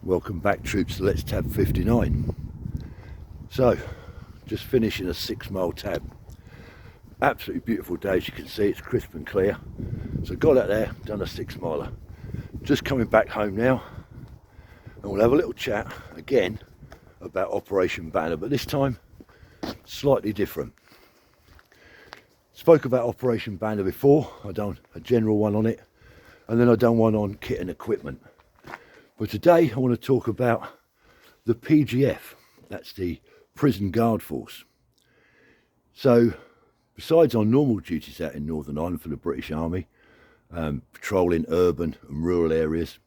Welcome back, troops, to Let's Tab 59. So, just finishing a 6-mile tab. Absolutely beautiful day, as you can see, it's crisp and clear. So got out there, done a 6-miler. Just coming back home now, and we'll have a little chat again about Operation Banner, but this time slightly different. Spoke about Operation Banner before. I done a general one on it, and then I done one on kit and equipment. But today I want to talk about the PGF, that's the Prison Guard Force. So besides our normal duties out in Northern Ireland for the British Army, patrolling urban and rural areas,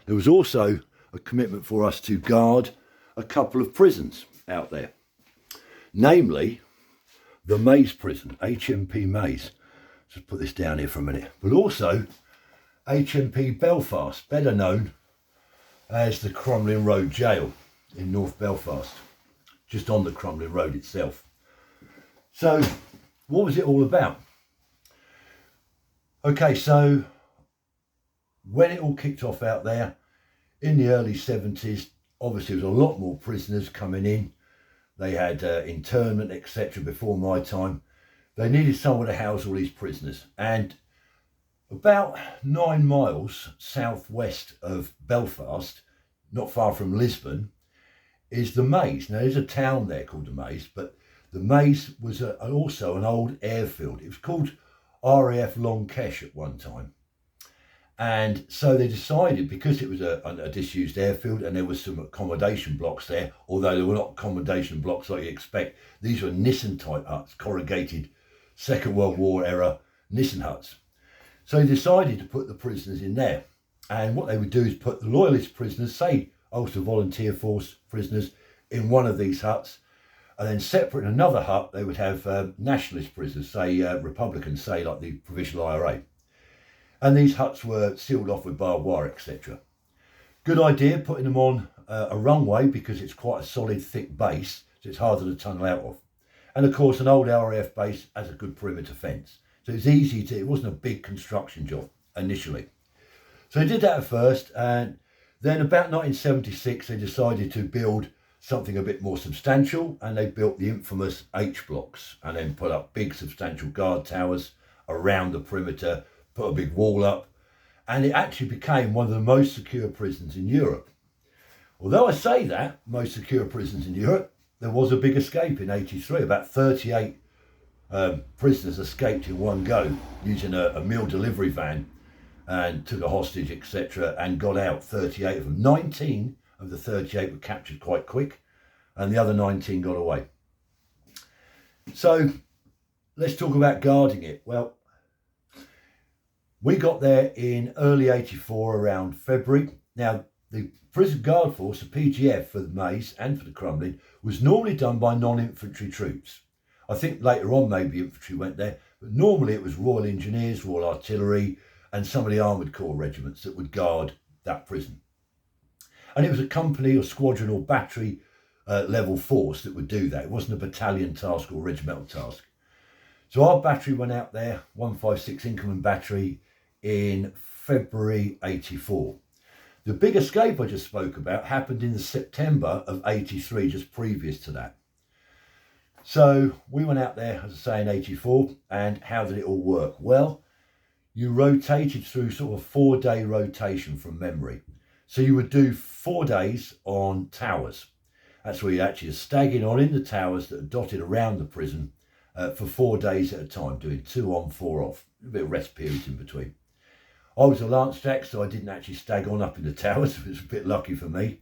there was also a commitment for us to guard a couple of prisons out there, namely the MAZE prison, HMP MAZE. Just put this down here for a minute, but also HMP Belfast, better known as the Crumlin Road Jail in North Belfast, just on the Crumlin Road itself. So what was it all about? Okay, so when it all kicked off out there in the early 70s, obviously there was a lot more prisoners coming in. They had internment, etc. before my time. They needed somewhere to house all these prisoners, and about 9 miles southwest of Belfast, not far from Lisbon, is the MAZE. Now there's a town there called the MAZE, but the MAZE was also an old airfield. It was called RAF Long Kesh at one time. And so they decided, because it was a disused airfield and there was some accommodation blocks there, although they were not accommodation blocks like you expect, these were Nissen type huts, corrugated Second World War era Nissen huts. So they decided to put the prisoners in there. And what they would do is put the loyalist prisoners, say also volunteer force prisoners, in one of these huts. And then separate in another hut, they would have nationalist prisoners, say Republicans, say like the Provisional IRA. And these huts were sealed off with barbed wire, etc. Good idea, putting them on a runway, because it's quite a solid, thick base, so it's harder to tunnel out of. And of course, an old RAF base has a good perimeter fence. So it's easy to, it wasn't a big construction job initially. So they did that at first, and then about 1976, they decided to build something a bit more substantial, and they built the infamous H blocks, and then put up big substantial guard towers around the perimeter, put a big wall up, and it actually became one of the most secure prisons in Europe. Although I say that, most secure prisons in Europe, there was a big escape in 83. About 38 prisoners escaped in one go using a meal delivery van, and took a hostage, etc., and got out. 38 of them. 19 of the 38 were captured quite quick, and the other 19 got away. So let's talk about guarding it. Well, we got there in early 84, around February. Now, the Prison Guard Force, the PGF for the MAZE and for the Crumlin, was normally done by non-infantry troops. I think later on maybe infantry went there, but normally it was Royal Engineers, Royal Artillery, and some of the Armoured Corps regiments that would guard that prison. And it was a company or squadron or battery level force that would do that. It wasn't a battalion task or regimental task. So our battery went out there, 156 Incoming Battery, in February 84. The big escape I just spoke about happened in the September of 83, just previous to that. So we went out there, as I say, in 84, and how did it all work? Well, you rotated through sort of a 4-day rotation from memory. So you would do 4 days on towers. That's where you actually are staggering on in the towers that are dotted around the prison for 4 days at a time, doing 2 on, 4 off, a bit of rest periods in between. I was a Lance Jack, so I didn't actually stag on up in the towers. It was a bit lucky for me.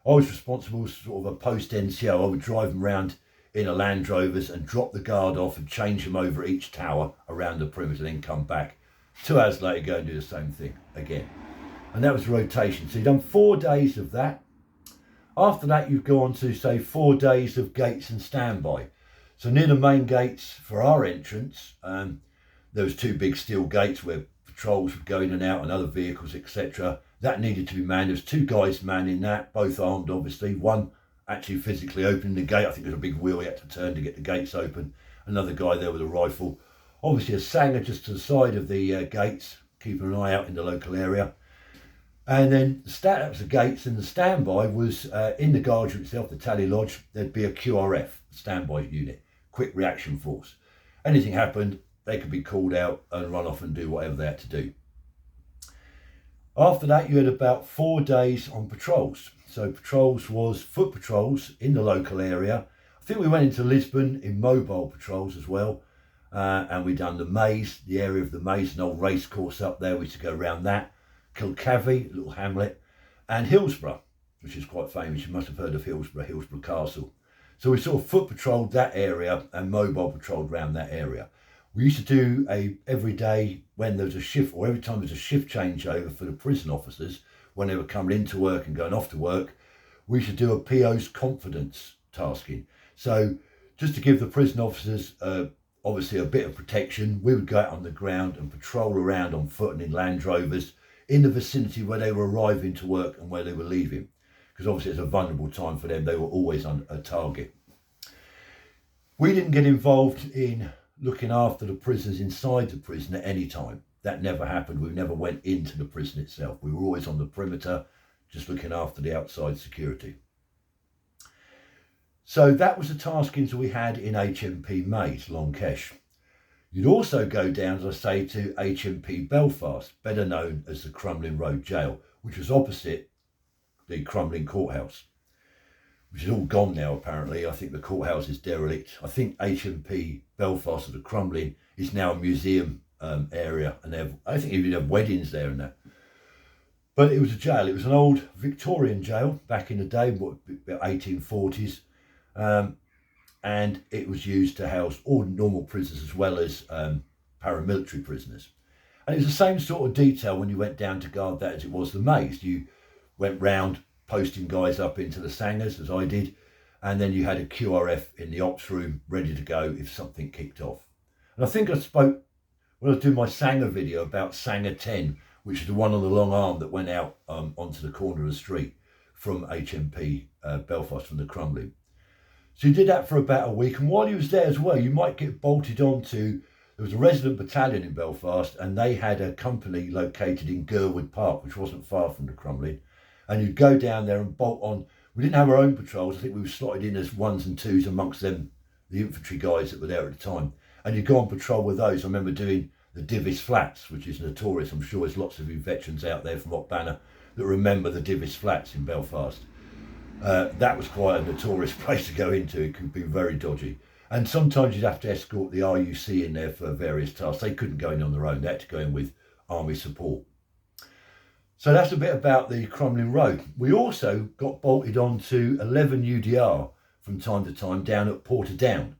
I was responsible as sort of a post NCO. I would drive them around in a Land Rovers and drop the guard off and change them over each tower around the perimeter, then come back. 2 hours later, go and do the same thing again. And that was rotation. So you've done 4 days of that. After that, you'd go on to, say, 4 days of gates and standby. So near the main gates for our entrance, there was 2 big steel gates where patrols would go in and out, and other vehicles, etc. That needed to be manned. There was 2 guys manning that, both armed, obviously. One actually physically opening the gate. I think there was a big wheel he had to turn to get the gates open. Another guy there with a rifle. Obviously a sanger just to the side of the gates, keeping an eye out in the local area. And then that was the gates, and the standby was in the guard room itself, the tally lodge. There'd be a QRF, standby unit, quick reaction force. Anything happened, they could be called out and run off and do whatever they had to do. After that, you had about 4 days on patrols. So patrols was foot patrols in the local area. I think we went into Lisbon in mobile patrols as well. And we done the Maze, the area of the Maze, an old race course up there. We used to go around that. Kilcavy, a little hamlet, and Hillsborough, which is quite famous. You must have heard of Hillsborough Castle. So we sort of foot patrolled that area and mobile patrolled around that area. We used to do every day when there was a shift, or every time there was a shift changeover for the prison officers, when they were coming into work and going off to work, we used to do a PO's confidence tasking. So just to give the prison officers obviously a bit of protection, we would go out on the ground and patrol around on foot and in Land Rovers in the vicinity where they were arriving to work and where they were leaving, because obviously it's a vulnerable time for them. They were always on a target. We didn't get involved in looking after the prisoners inside the prison at any time. That never happened. We never went into the prison itself. We were always on the perimeter, just looking after the outside security. So that was the taskings we had in HMP MAZE, Long Kesh. You'd also go down, as I say, to HMP Belfast, better known as the Crumlin Road Jail, which was opposite the Crumlin Courthouse, which is all gone now apparently. I think the courthouse is derelict. I think HMP Belfast or the Crumlin is now a museum area, and I think even have weddings there and that. But it was a jail. It was an old Victorian jail back in the day, about 1840s. And it was used to house all normal prisoners as well as paramilitary prisoners. And it was the same sort of detail when you went down to guard that as it was the Maze. You went round posting guys up into the sangers, as I did, and then you had a QRF in the ops room ready to go if something kicked off. And I think I spoke, when I was doing my Sanger video, about Sanger 10, which is the one on the long arm that went out onto the corner of the street from HMP Belfast, from the Crumlin. So you did that for about a week, and while you was there as well, you might get bolted onto, there was a resident battalion in Belfast, and they had a company located in Gurwood Park, which wasn't far from the Crumlin, and you'd go down there and bolt on. We didn't have our own patrols. I think we were slotted in as ones and twos amongst them, the infantry guys that were there at the time, and you'd go on patrol with those. I remember doing the Divis Flats, which is notorious. I'm sure there's lots of you veterans out there from Rock Banner that remember the Divis Flats in Belfast. That was quite a notorious place to go into. It could be very dodgy. And sometimes you'd have to escort the RUC in there for various tasks. They couldn't go in on their own. They had to go in with army support. So that's a bit about the Crumlin Road. We also got bolted on to 11 UDR from time to time down at Portadown.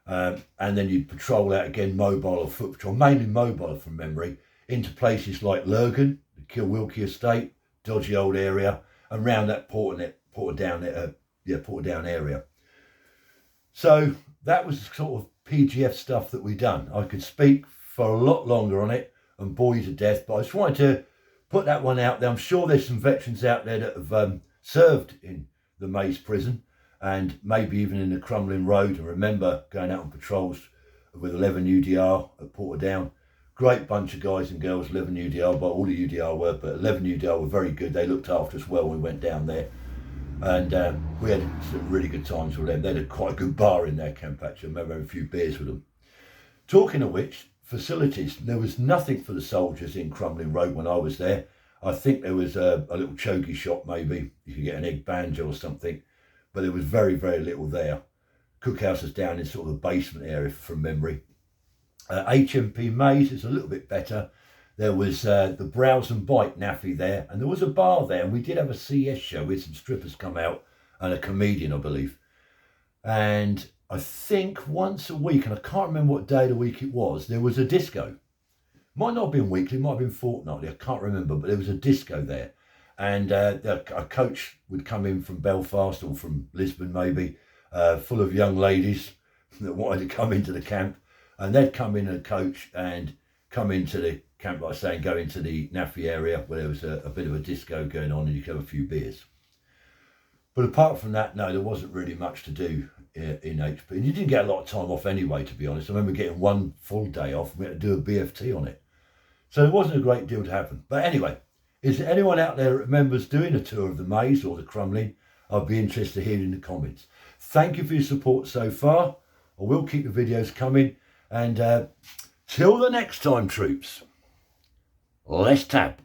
And then you'd patrol out again, mobile or foot patrol, mainly mobile from memory, into places like Lurgan, the Kilwilkie estate, dodgy old area, and round that Portadown area. So that was sort of PGF stuff that we done. I could speak for a lot longer on it and bore you to death, but I just wanted to put that one out there. I'm sure there's some veterans out there that have served in the Maze prison and maybe even in the Crumlin Road, and remember going out on patrols with 11 UDR at Portadown. Great bunch of guys and girls, 11 UDR, but all the UDR were, but 11 UDR were very good. They looked after us well when we went down there. And we had some really good times with them. They had quite a good bar in their camp, actually. I remember having a few beers with them. Talking of which, facilities, there was nothing for the soldiers in Crumlin Road when I was there. I think there was a little chogie shop, maybe. You could get an egg banjo or something. But there was very, very little there. Cookhouse is down in sort of the basement area from memory. HMP MAZE is a little bit better. There was the Browse and Bite naffy there, and there was a bar there, and we did have a CS show with some strippers come out and a comedian, I believe. And I think once a week, and I can't remember what day of the week it was, there was a disco. Might not have been weekly, might have been fortnightly, I can't remember, but there was a disco there. And a coach would come in from Belfast or from Lisbon maybe, full of young ladies that wanted to come into the camp, and they'd come in a coach and come into the camp, like I say, and go into the naffy area where there was a bit of a disco going on and you could have a few beers. But apart from that, no, there wasn't really much to do in HP. And you didn't get a lot of time off anyway, to be honest. I remember getting one full day off and we had to do a BFT on it. So it wasn't a great deal to happen. But anyway, Is there anyone out there that remembers doing a tour of the maze or the Crumlin? I'd be interested to hear in the comments. Thank you for your support so far. I will keep the videos coming, and till the next time, troops, let's tap.